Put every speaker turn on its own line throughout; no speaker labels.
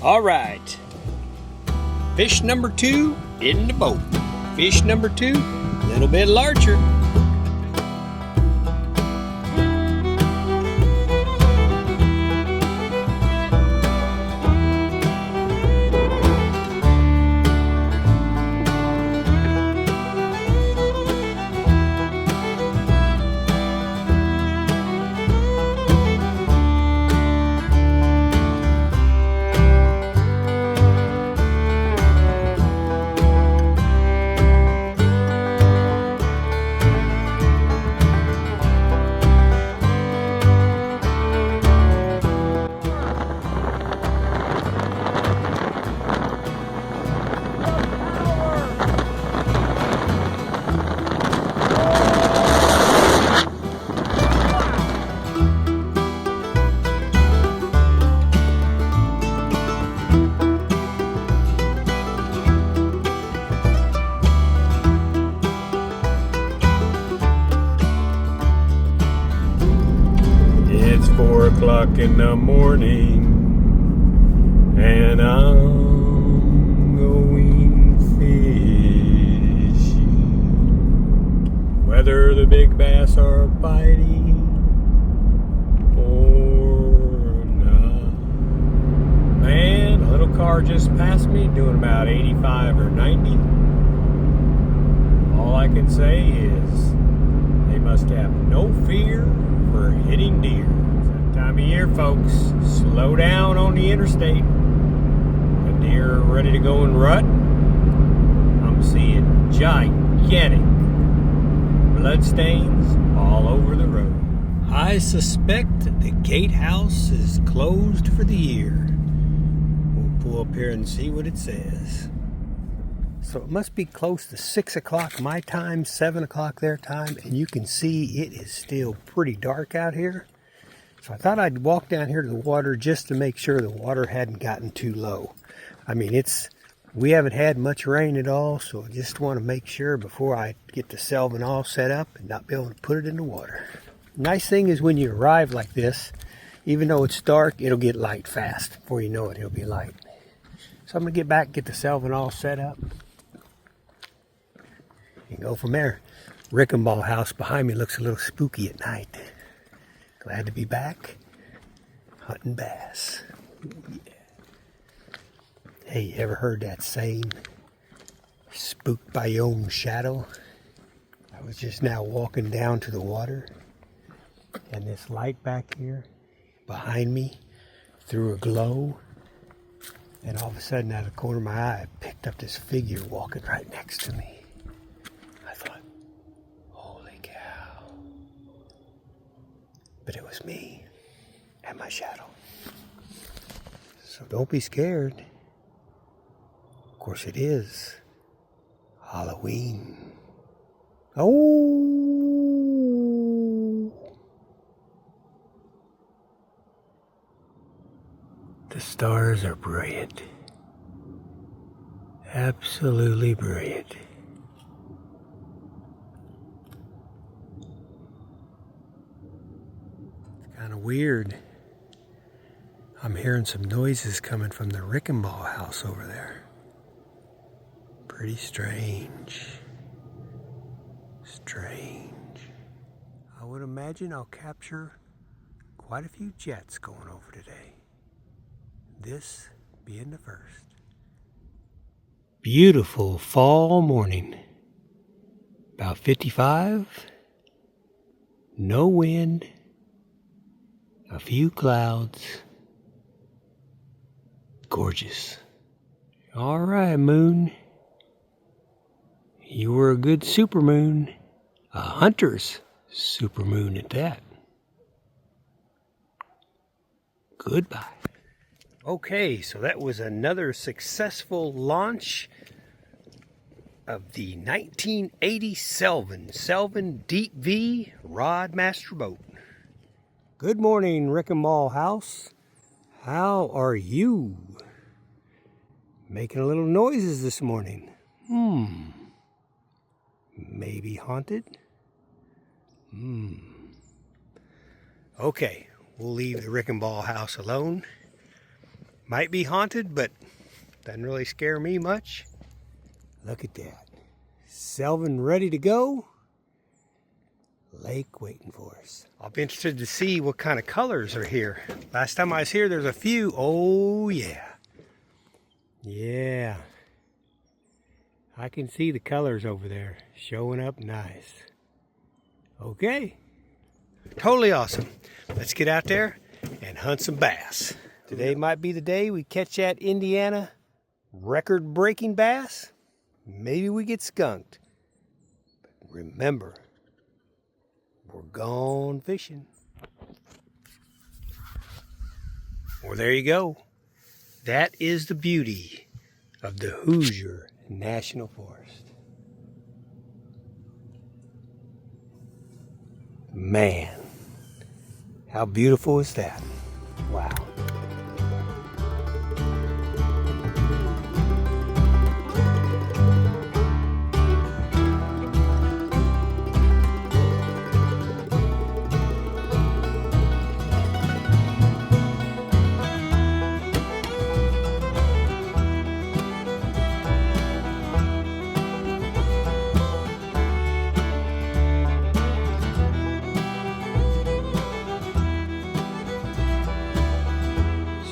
All right. Fish number 2 in the boat. Fish number 2, a little bit larger.
It's 4 o'clock in the morning, and I'm going fishing. Whether the big bass are biting or not. Man, a little car just passed me doing about 85 or 90. All I can say is they must have no fear for hitting deer. It's that time of year, folks. Slow down on the interstate. The deer are ready to go in rut. I'm seeing gigantic bloodstains all over the road. I suspect the gatehouse is closed for the year. We'll pull up here and see what it says. So it must be close to 6 o'clock my time, 7 o'clock their time, and you can see it is still pretty dark out here. So I thought I'd walk down here to the water just to make sure the water hadn't gotten too low. I mean, we haven't had much rain at all, so I just want to make sure before I get the selvin all set up and not be able to put it in the water. Nice thing is when you arrive like this, even though it's dark, it'll get light fast. Before you know it, it'll be light. So I'm going to get back, get the selvin all set up. And go from there. Rickenball house behind me looks a little spooky at night. Glad to be back hunting bass. Yeah. Hey, you ever heard that saying? Spooked by your own shadow? I was just now walking down to the water, and this light back here behind me threw a glow, and all of a sudden out of the corner of my eye I picked up this figure walking right next to me. I thought, holy cow. But it was me and my shadow. So don't be scared. Of course it is Halloween. Oh! The stars are brilliant. Absolutely brilliant. Kind of weird. I'm hearing some noises coming from the Rickenball house over there. Pretty strange. Strange. I would imagine I'll capture quite a few jets going over today. This being the first. Beautiful fall morning. About 55. No wind. A few clouds. Gorgeous. All right, moon. You were a good supermoon. A hunter's supermoon at that. Goodbye. Okay, so that was another successful launch of the 1980 Selvin Deep V Rod Master Boat. Good morning, Rickenball House. How are you? Making a little noises this morning. Maybe haunted? Okay, we'll leave the Rickenball house alone. Might be haunted, but doesn't really scare me much. Look at that. Selvin ready to go. Lake waiting for us. I'll be interested to see what kind of colors are here. Last time I was here, there's a few. Oh, yeah. Yeah. I can see the colors over there showing up nice. Okay. Totally awesome. Let's get out there and hunt some bass. Today might be the day we catch that Indiana record-breaking bass. Maybe we get skunked. But remember, we're gone fishing. Well, there you go. That is the beauty of the Hoosier National Forest. Man, how beautiful is that? Wow.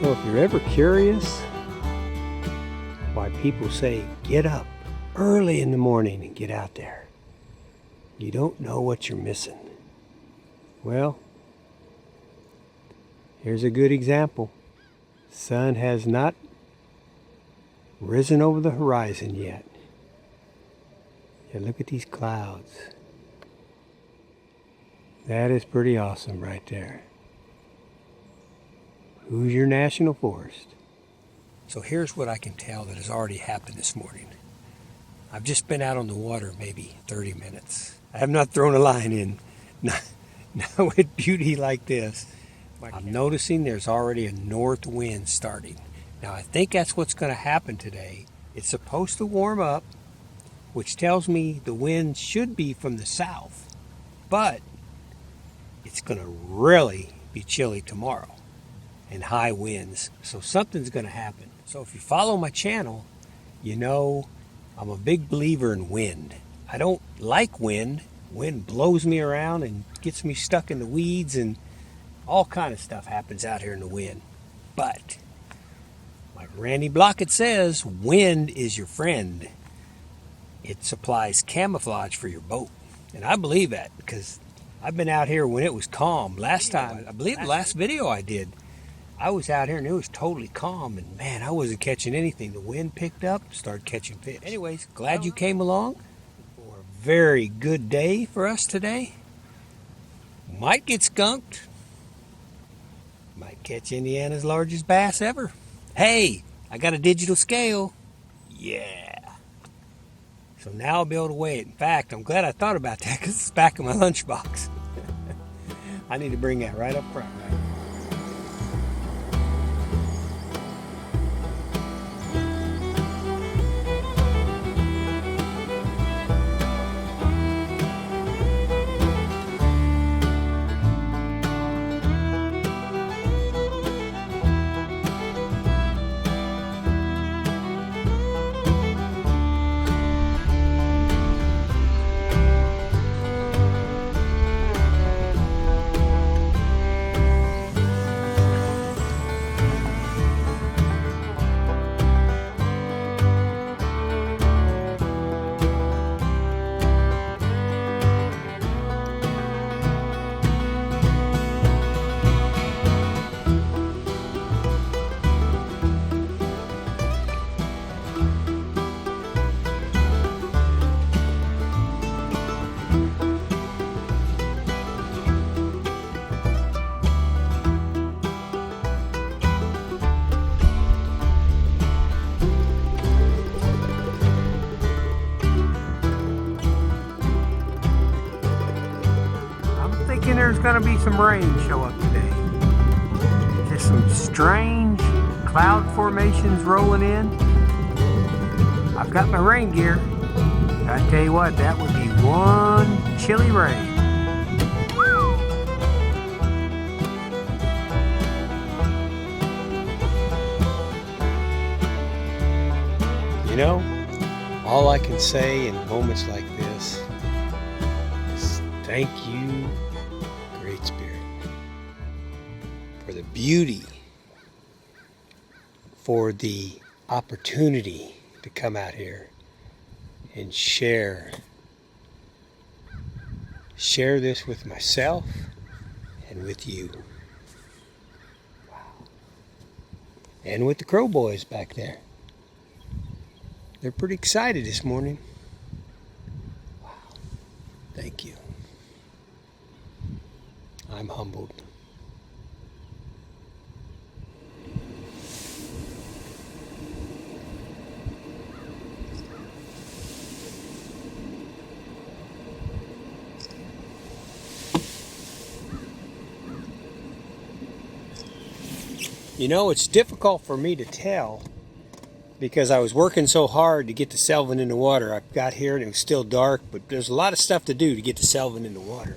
So if you're ever curious why people say get up early in the morning and get out there, you don't know what you're missing. Well, here's a good example. The sun has not risen over the horizon yet. Yeah, look at these clouds. That is pretty awesome right there. Hoosier National Forest. So here's what I can tell that has already happened this morning. I've just been out on the water maybe 30 minutes. I have not thrown a line in. Not with beauty like this. I'm noticing there's already a north wind starting. Now I think that's what's going to happen today. It's supposed to warm up, which tells me the wind should be from the south. But it's going to really be chilly tomorrow. And high winds. So something's going to happen. So if you follow my channel, you know I'm a big believer in wind. I don't like wind. Wind blows me around and gets me stuck in the weeds, and all kind of stuff happens out here in the wind. But like Randy Blockett says, wind is your friend. It supplies camouflage for your boat. And I believe that because I've been out here when it was calm. Last time, I believe the last video I did, I was out here and it was totally calm, and man, I wasn't catching anything. The wind picked up, started catching fish. Anyways, glad you came along for a very good day for us today. Might get skunked. Might catch Indiana's largest bass ever. Hey, I got a digital scale. Yeah. So now I'll be able to weigh it. In fact, I'm glad I thought about that because it's back in my lunchbox. I need to bring that right up front, right? There's going to be some rain show up today. Just some strange cloud formations rolling in. I've got my rain gear. I tell you what, that would be one chilly rain. know, all I can say in moments like this is thank you, Great Spirit, for the beauty, for the opportunity to come out here and share this with myself and with you. Wow. And with the Crow Boys back there. They're pretty excited this morning. Wow. Thank you. I'm humbled. You know, it's difficult for me to tell because I was working so hard to get the Selvin in the water. I got here and it was still dark, but there's a lot of stuff to do to get the Selvin in the water.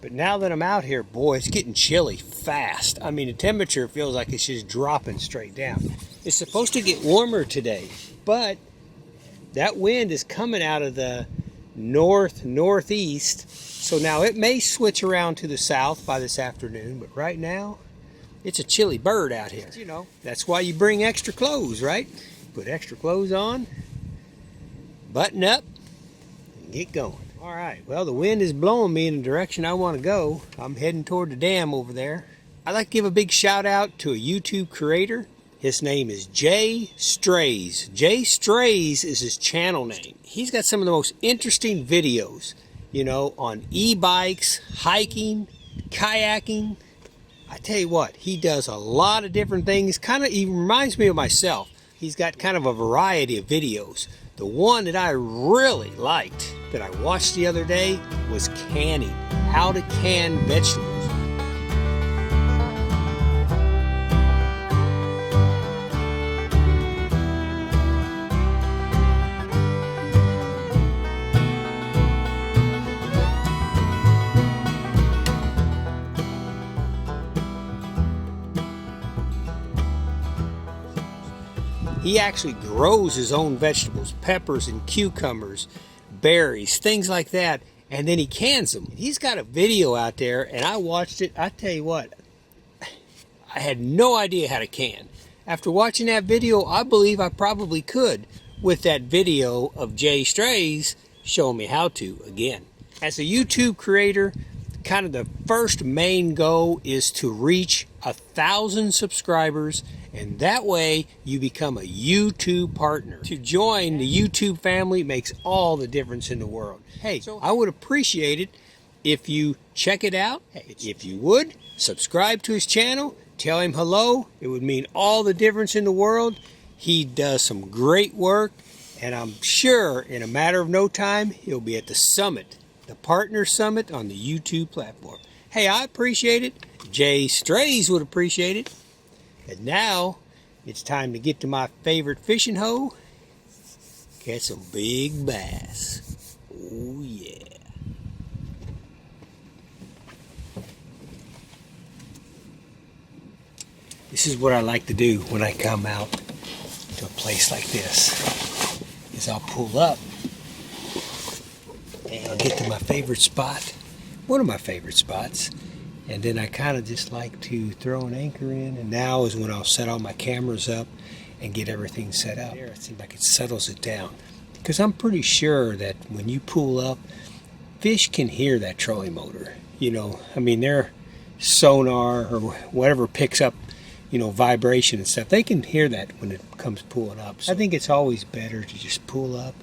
But now that I'm out here, boy, it's getting chilly fast. I mean, the temperature feels like it's just dropping straight down. It's supposed to get warmer today, but that wind is coming out of the northeast. So now it may switch around to the south by this afternoon, but right now, it's a chilly bird out here. You know, that's why you bring extra clothes, right? Put extra clothes on, button up, and get going. All right, well, the wind is blowing me in the direction I want to go. I'm heading toward the dam over there. I'd like to give a big shout out to a YouTube creator. His name is Jay Strays. Jay Strays is his channel name. He's got some of the most interesting videos, you know, on e-bikes, hiking, kayaking. I tell you what, he does a lot of different things. He reminds me of myself. He's got kind of a variety of videos. The one that I really liked that I watched the other day was canning. How to can vegetables. He actually grows his own vegetables, peppers and cucumbers, berries, things like that, and then he cans them. He's got a video out there, and I watched it. I tell you what, I had no idea how to can. After watching that video, I believe I probably could with that video of Jay Strays showing me how to again. As a YouTube creator, kind of the first main goal is to reach 1,000 subscribers, and that way you become a YouTube partner. To join the YouTube family makes all the difference in the world. Hey, I would appreciate it if you check it out. If you would, subscribe to his channel, tell him hello. It would mean all the difference in the world. He does some great work, and I'm sure in a matter of no time, he'll be at the summit, the partner summit on the YouTube platform. Hey, I appreciate it. Jay Strays would appreciate it. And now it's time to get to my favorite fishing hole. Catch some big bass. Oh yeah. This is what I like to do when I come out to a place like this. Is I'll pull up and I'll get to my favorite spot. One of my favorite spots. And then I kind of just like to throw an anchor in, and now is when I'll set all my cameras up and get everything set up. There, it seems like it settles it down. Because I'm pretty sure that when you pull up, fish can hear that trolling motor. You know, I mean, their sonar or whatever picks up, you know, vibration and stuff, they can hear that when it comes pulling up. So I think it's always better to just pull up,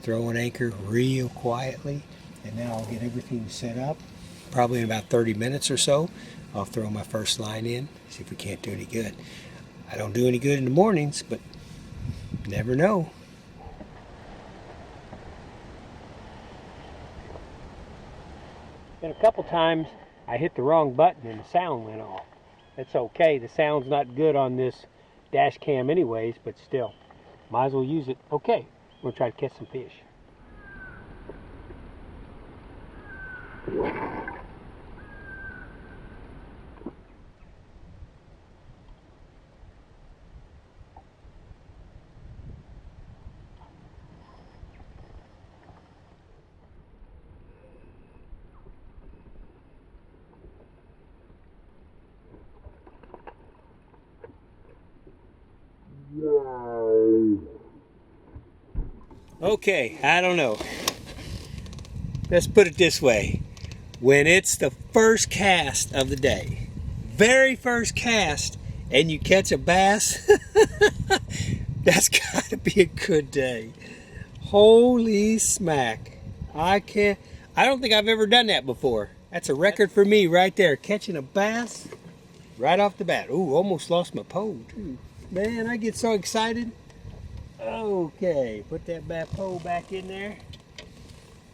throw an anchor real quietly, and now I'll get everything set up. Probably in about 30 minutes or so, I'll throw my first line in, see if we can't do any good. I don't do any good in the mornings, but never know. Been a couple times I hit the wrong button and the sound went off. That's okay, the sound's not good on this dash cam anyways, but still, might as well use it. Okay, we'll try to catch some fish. Okay, I don't know. Let's put it this way. When it's the first cast of the day, very first cast, and you catch a bass, that's got to be a good day. Holy smack. I don't think I've ever done that before. That's a record for me right there, catching a bass right off the bat. Ooh, almost lost my pole too. Man, I get so excited. Okay, put that pole back in there.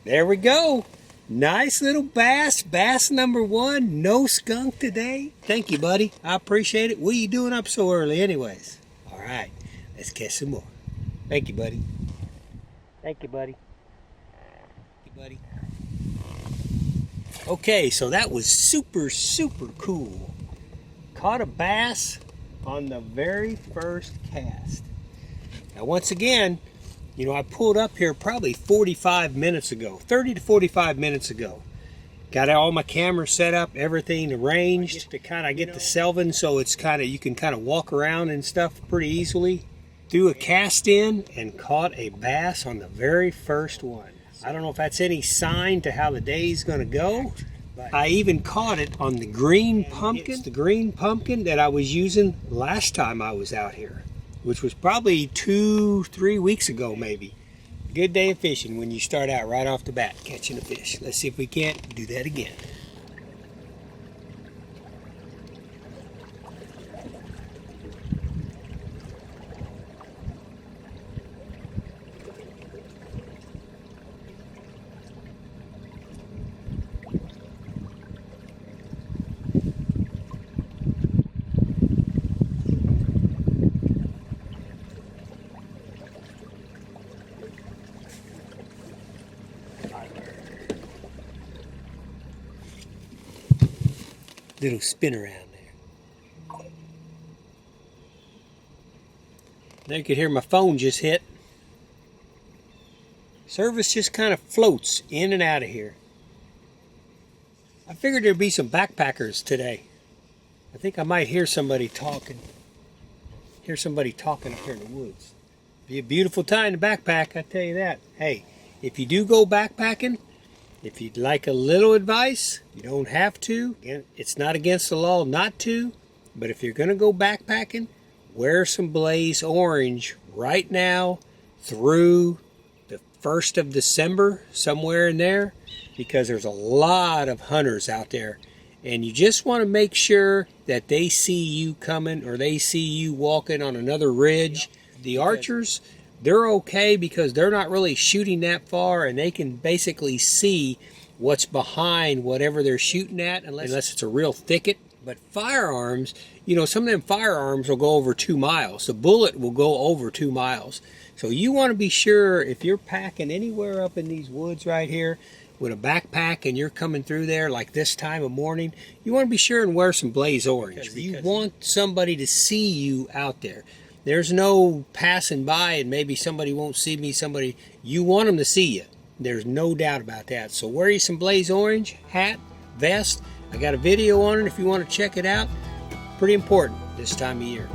There we go. Nice little bass. Bass number 1. No skunk today. Thank you, buddy. I appreciate it. What are you doing up so early anyways? All right, let's catch some more. Thank you, buddy. Thank you, buddy. Thank you, buddy. Okay, so that was super, super cool. Caught a bass on the very first cast. Now, once again, you know, I pulled up here probably 45 minutes ago, 30 to 45 minutes ago. Got all my cameras set up, everything arranged to kind of get the selvin, so it's kind of, you can kind of walk around and stuff pretty easily. Threw a cast in and caught a bass on the very first one. I don't know if that's any sign to how the day's going to go. I even caught it on the green pumpkin, that I was using last time I was out here, which was probably 2-3 weeks ago maybe. Good day of fishing when you start out right off the bat catching a fish. Let's see if we can't do that again. Little spin around there. Now you can hear my phone just hit. Service just kind of floats in and out of here. I figured there'd be some backpackers today. I think I might hear somebody talking. Hear somebody talking up here in the woods. Be a beautiful time to backpack, I tell you that. Hey, if you do go backpacking, if you'd like a little advice, you don't have to. It's not against the law not to, but if you're going to go backpacking, wear some blaze orange right now through the 1st of December, somewhere in there, because there's a lot of hunters out there, and you just want to make sure that they see you coming or they see you walking on another ridge. The archers, they're okay because they're not really shooting that far, and they can basically see what's behind whatever they're shooting at, unless it's a real thicket. But firearms, you know, some of them firearms will go over 2 miles. The bullet will go over 2 miles. So you want to be sure, if you're packing anywhere up in these woods right here with a backpack and you're coming through there like this time of morning, you want to be sure and wear some blaze orange. Because you want somebody to see you out there. There's no passing by and maybe somebody won't see me, you want them to see you. There's no doubt about that. So wear you some blaze orange, hat, vest. I got a video on it if you want to check it out. Pretty important this time of year.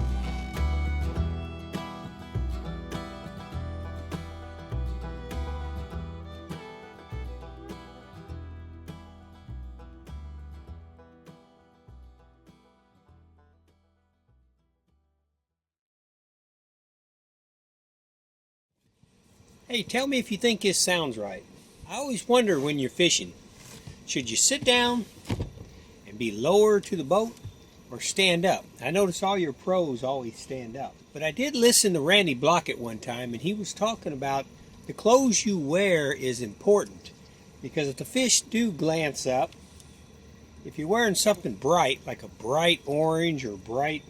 Hey, tell me if you think this sounds right. I always wonder when you're fishing, should you sit down and be lower to the boat or stand up? I notice all your pros always stand up. But I did listen to Randy Blockett one time, and he was talking about the clothes you wear is important. Because if the fish do glance up, if you're wearing something bright, like a bright orange or bright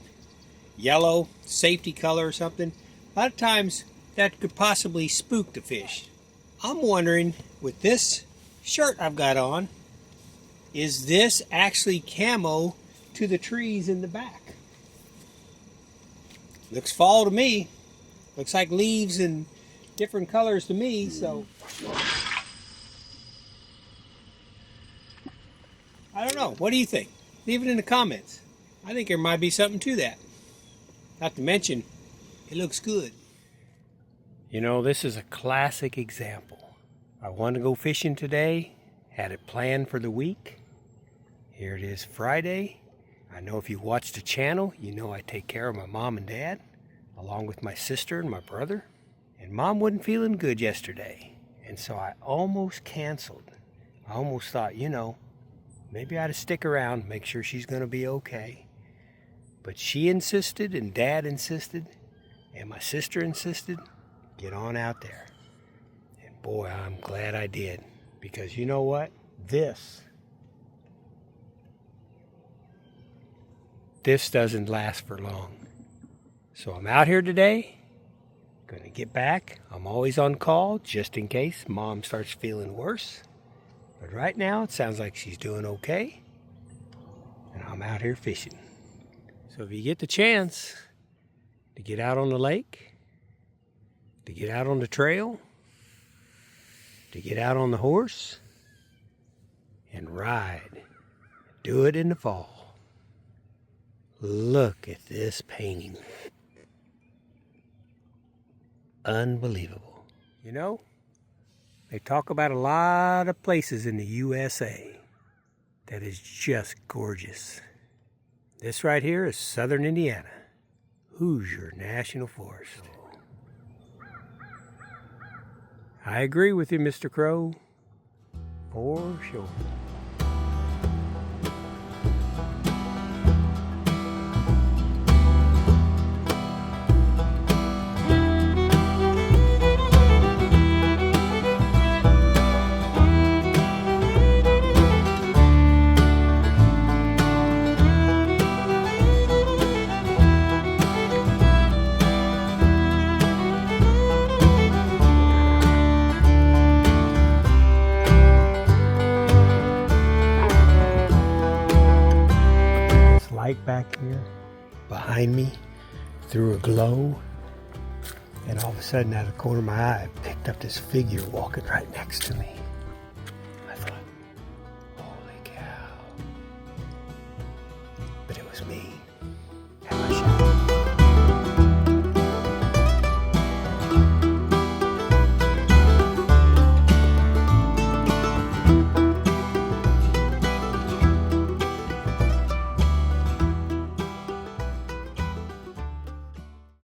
yellow, safety color or something, a lot of times that could possibly spook the fish. I'm wondering, with this shirt I've got on, is this actually camo to the trees in the back? Looks fall to me. Looks like leaves and different colors to me, so I don't know. What do you think? Leave it in the comments. I think there might be something to that. Not to mention, it looks good. You know, this is a classic example. I wanted to go fishing today, had it planned for the week. Here it is Friday. I know if you watch the channel, you know I take care of my mom and dad, along with my sister and my brother. And Mom wasn't feeling good yesterday, and so I almost canceled. I almost thought, you know, maybe I ought to stick around, make sure she's going to be okay. But she insisted, and Dad insisted, and my sister insisted, get on out there. And boy, I'm glad I did, because you know what? This doesn't last for long. So I'm out here today, gonna get back. I'm always on call just in case Mom starts feeling worse. But right now it sounds like she's doing okay. And I'm out here fishing. So if you get the chance to get out on the lake, to get out on the trail, to get out on the horse and ride, do it in the fall. Look at this painting. Unbelievable. You know, they talk about a lot of places in the USA that is just gorgeous. This right here is southern Indiana, Hoosier National Forest. I agree with you, Mr. Crow, for sure. Light back here behind me threw a glow, and all of a sudden out of the corner of my eye I picked up this figure walking right next to me.